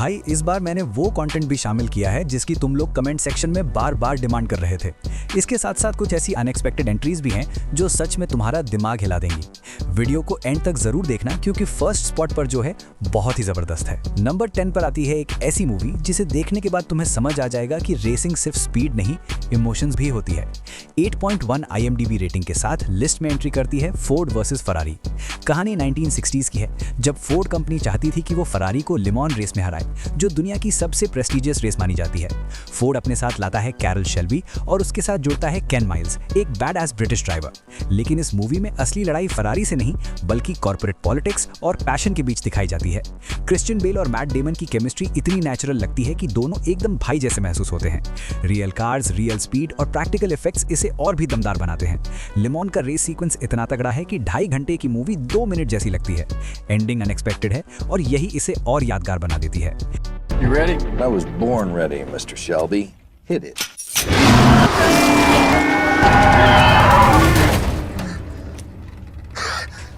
भाई इस बार मैंने वो कंटेंट भी शामिल किया है जिसकी तुम लोग कमेंट सेक्शन में बार बार डिमांड कर रहे थे। इसके साथ साथ कुछ ऐसी अनएक्सपेक्टेड एंट्रीज भी हैं जो सच में तुम्हारा दिमाग हिला देंगी। वीडियो को एंड तक जरूर देखना क्योंकि फर्स्ट स्पॉट पर जो है बहुत ही जबरदस्त है। नंबर 10 पर आती है एक ऐसी मूवी जिसे देखने के बाद तुम्हें समझ आ जाएगा कि रेसिंग सिर्फ स्पीड नहीं, इमोशंस भी होती है। 8.1 IMDb रेटिंग के साथ लिस्ट में एंट्री करती है फोर्ड वर्सेस फरारी। कहानी 1960s की है जब फोर्ड कंपनी चाहती थी कि वो फरारी को लिमॉन रेस में हराए, जो दुनिया की सबसे प्रेस्टिजियस रेस मानी जाती है। फोर्ड अपने साथ लाता है कैरल शेल्बी और उसके साथ जुड़ता है केन माइल्स, एक बैड एस ब्रिटिश ड्राइवर। लेकिन इस मूवी में असली लड़ाई फरारी से नहीं बल्कि कॉर्पोरेट पॉलिटिक्स और पैशन के बीच दिखाई जाती है। क्रिश्चियन बेल और मैट डेमन की केमिस्ट्री इतनी नेचुरल लगती है कि दोनों एकदम भाई जैसे महसूस होते हैं। रियल कार्स, रियल स्पीड और प्रैक्टिकल इफेक्ट्स इसे और भी दमदार बनाते हैं। लिमॉन का रेस सीक्वेंस इतना तगड़ा है कि 2.5 घंटे की मूवी 2 मिनट जैसी लगती है। एंडिंग अनएक्सपेक्टेड है और यही इसे और यादगार बना देती है। You ready? I was born ready, Mr. Shelby. Hit it.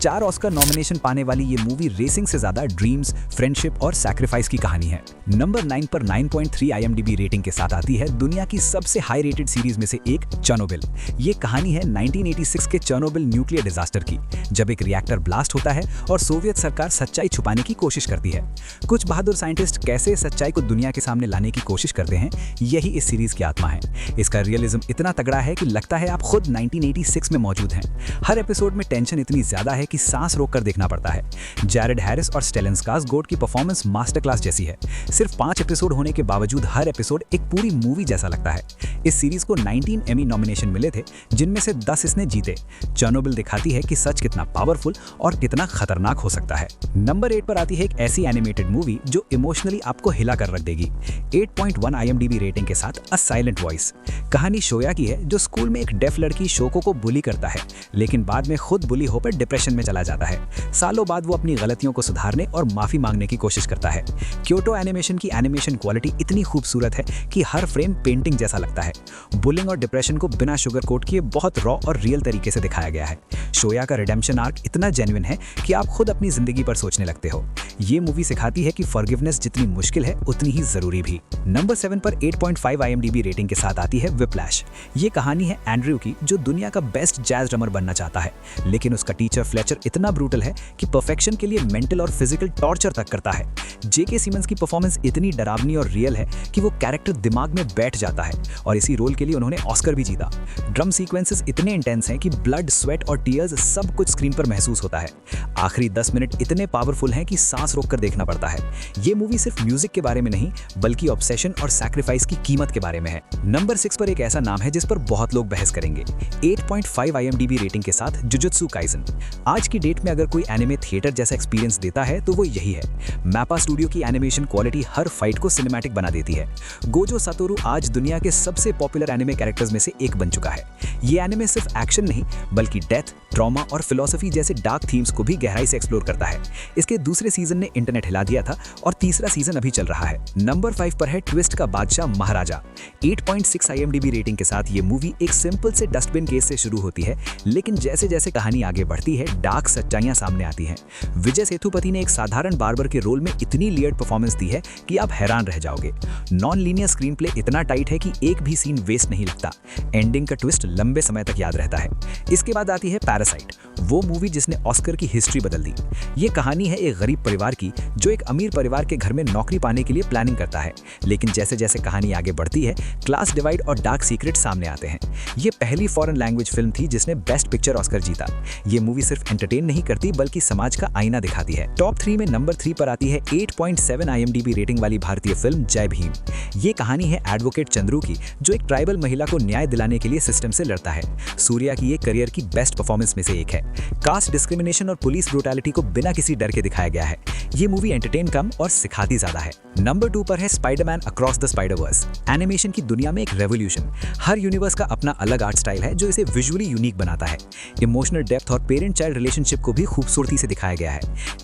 4 Oscar nomination पाने वाली ये मूवी रेसिंग से ज्यादा ड्रीम्स, फ्रेंडशिप और सैक्रिफाइस की कहानी है। नंबर 9 पर 9.3 IMDb रेटिंग के साथ आती है दुनिया की सबसे हाई रेटेड सीरीज में से एक, चेर्नोबिल। ये कहानी है 1986 के चेर्नोबिल न्यूक्लियर डिजास्टर की, जब एक रिएक्टर ब्लास्ट होता है और सोवियत सरकार सच्चाई छुपाने की कोशिश करती है। कुछ बहादुर साइंटिस्ट कैसे सच्चाई को दुनिया के सामने लाने की कोशिश करते हैं, यही इस सीरीज की आत्मा है। इसका रियलिज्म इतना तगड़ा है कि लगता है आप खुद 1986 में मौजूद हैं। हर एपिसोड में टेंशन इतनी ज्यादा है कि सांस रोककर देखना पड़ता है। जैरेड हैरिस और स्टेलन स्कार्सगोर्ड की परफॉर्मेंस मास्टर क्लास जैसी है। सिर्फ 5 एपिसोड होने के बावजूद हर एपिसोड एक पूरी मूवी जैसा लगता है। इस सीरीज को 19 एमी नॉमिनेशन मिले थे, जिनमें से 10 इसने जीते। चेर्नोबिल दिखाती है कि सच कितना पावरफुल और कितना खतरनाक हो सकता है। नंबर 8 पर आती है एक ऐसी एनिमेटेड मूवी जो इमोशनली आपको हिला कर रख देगी। 8.1 IMDb रेटिंग के साथ अ साइलेंट वॉइस। कहानी शोया की है जो स्कूल में एक डेफ लड़की शोको को बुली करता है, लेकिन बाद में खुद बुली होकर डिप्रेशन में चला जाता है। सालों बाद वो अपनी गलतियों को सुधारने और माफी मांगने की कोशिश करता है। क्योटो एनिमेशन की एनिमेशन क्वालिटी इतनी खूबसूरत है कि हर फ्रेम पेंटिंग जैसा लगता है। बुलिंग और डिप्रेशन को बिना शुगर कोट किए बहुत रॉ और रियल तरीके से दिखाया गया है। शोया का रिडेम्पशन आर्क इतना जेन्युइन है कि आप खुद अपनी जिंदगी पर सोचने लगते हो। ये मूवी सिखाती है कि फॉरगिवनेस जितनी मुश्किल है उतनी ही जरूरी भी। नंबर 7 पर 8.5 IMDb रेटिंग के साथ आती है व्हिप्लैश। ये कहानी है एंड्रयू की, जो दुनिया का बेस्ट जैज ड्रमर बनना चाहता है, लेकिन उसका टीचर फ्लेचर इतना ब्रूटल है कि परफेक्शन के लिए मेंटल और फिजिकल टॉर्चर तक करता है। जेके सिमंस की परफॉर्मेंस इतनी डरावनी और रियल है कि वो कैरेक्टर दिमाग में बैठ जाता है और इसी रोल के लिए उन्होंने ऑस्कर भी जीता। ड्रम सीक्वेंसेस इतने इंटेंस हैं कि ब्लड, स्वेट और टीयर्स सब कुछ स्क्रीन पर महसूस होता है। आखिरी 10 मिनट इतने पावरफुल हैं कि सांस रोककर देखना पड़ता है। ये मूवी सिर्फ म्यूजिक के बारे में नहीं बल्कि ऑब्सेशन और सैक्रिफाइस की कीमत के बारे में है। नंबर 6 पर एक ऐसा नाम है जिस पर बहुत लोग बहस करेंगे। 8.5 IMDb रेटिंग के साथ जुजुत्सु काइसन। आज की डेट में अगर कोई एनिमे थिएटर जैसा एक्सपीरियंस देता है तो वो यही है। मैपा स्टूडियो की एनिमेशन क्वालिटी हर फाइट को सिनेमैटिक बना देती है। गोजो सातोरू आज दुनिया के सबसे पॉपुलर एनिमे कैरेक्टर्स में से एक बन चुका है। ये एनिमे सिर्फ एक्शन नहीं बल्कि डेथ, ट्रॉमा और फिलॉसफी जैसे डार्क थीम्स को भी गहराई से एक्सप्लोर करता है। इसके दूसरे सीजन ने इंटरनेट हिला दिया था और तीसरा सीजन अभी चल रहा है। नंबर 5 पर है ट्विस्ट का बादशाह महाराजा। 8.6 IMDb रेटिंग के साथ ये मूवी एक सिंपल से डस्टबिन केस से शुरू होती है, लेकिन जैसे जैसे कहानी आगे बढ़ती है डार्क सच्चाइयां सामने आती हैं। विजय सेतुपति ने एक साधारण बार्बर के रोल में इतनी लेयर्ड परफॉर्मेंस दी है कि आप हैरान रह जाओगे। नॉन लीनियर स्क्रीन प्ले इतना टाइट है कि एक भी सीन वेस्ट नहीं लगता। एंडिंग का ट्विस्ट लंबे समय तक याद रहता है। इसके बाद आती है पैरासाइट, वो मूवी जिसने ऑस्कर की हिस्ट्री बदल दी। ये कहानी है एक गरीब परिवार की जो एक अमीर परिवार के घर में नौकरी पाने के लिए प्लानिंग करता है, लेकिन जैसे जैसे कहानी आगे बढ़ती है क्लास डिवाइड और डार्क सीक्रेट सामने आते हैं। ये पहली फॉरेन लैंग्वेज फिल्म थी जिसने बेस्ट पिक्चर ऑस्कर जीता। ये मूवी सिर्फ एंटरटेन नहीं करती बल्कि समाज का आईना दिखाती है। टॉप 3 में नंबर 3 पर आती है 8.7 IMDb रेटिंग वाली भारतीय फिल्म जय भीम। ये कहानी है एडवोकेट चंद्रू की, जो एक ट्राइबल महिला को न्याय दिलाने के लिए सिस्टम से लड़ता है। सूर्या की ये करियर की बेस्ट परफॉर्मेंस में से एक है। कास्ट डिस्क्रिमिनेशन और पुलिस ब्रूटैलिटी को बिना किसी डर के दिखाया गया है। ये मूवी एंटरटेन कम और सिखाती ज्यादा है। नंबर 2 पर है Spiderman Spiderman across the Spider-Verse. Animation की दुनिया में एक रेवोल्यूशन। हर यूनिवर्स का अपना अलग आर्ट स्टाइल है जो इसे विजुअली यूनिक बनाता है। इमोशनल डेप्थ और पेरेंट चाइल्ड रिलेशनशिप को भी खूबसूरती से दिखाया गया है।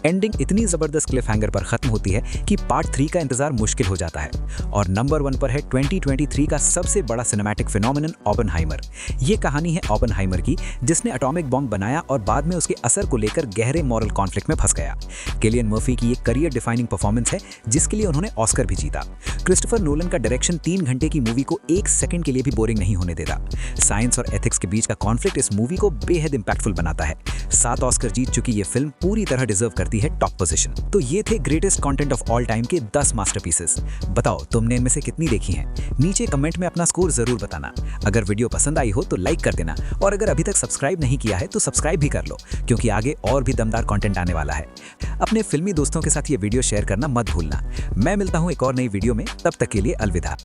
एंडिंग इतनी जबरदस्त क्लिफ हैंगर पर खत्म होती है कि पार्ट 3 का इंतजार मुश्किल हो जाता है। और नंबर 1 पर है 2023 का सबसे बड़ा सिनेमैटिक फिनोमिनन ओपेनहाइमर। ये कहानी है ओपेनहाइमर की, जिसने एटॉमिक बॉम्ब बनाया और बाद में उसके असर को लेकर गहरे मॉरल कॉन्फ्लिक्ट में फंस गया। किलियन मर्फी की एक करियर डिफाइनिंग परफॉर्मेंस है जिसके लिए उन्होंने ऑस्कर भी जीता। क्रिस्टोफर नोलन का डायरेक्शन 3 घंटे की मूवी को 1 सेकंड के लिए भी बोरिंग नहीं होने देता। साइंस और एथिक्स के बीच का कॉन्फ्लिक्ट इस मूवी को बेहद इंपैक्टफुल बनाता है। 7 ऑस्कर जीत चुकी ये फिल्म पूरी तरह डिजर्व करती है टॉप पोजीशन। तो ये थे greatest content of all time के 10 मास्टरपीसेस। बताओ तुमने इनमें से कितनी देखी हैं? नीचे कमेंट में अपना स्कोर जरूर बताना। अगर वीडियो पसंद आई हो तो लाइक कर देना, और अगर अभी तक सब्सक्राइब नहीं किया है तो सब्सक्राइब भी कर लो, क्योंकि आगे और भी दमदार कंटेंट आने वाला है। अपने फिल्मी दोस्तों के साथ ये वीडियो शेयर करना मत भूलना। मैं मिलता हूं एक और नई वीडियो में, तब तक के लिए अलविदा।